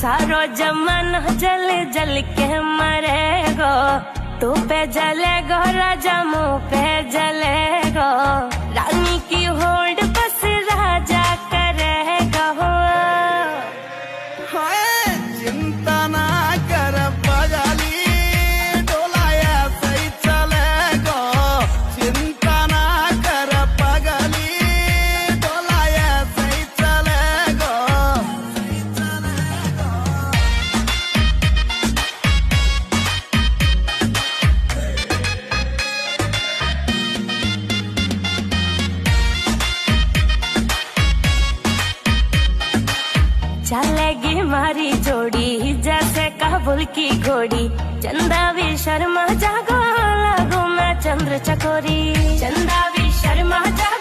सारो जमाना जल जल के मरेगो, तू पे जलेगो राजा मुँह पे जलेगो, रानी की होड़ बस राजा करेगा। चिंता ना कर बगली डोलाया सही चलेगो, चिंता ना कर बगली डोलाया सही चलेगो। चलेगी मारी जोड़ी जैसे काबुल की घोड़ी, चंदा भी शर्मा जागो लगू मैं चंद्र चकोरी, चंदा भी शर्मा जागो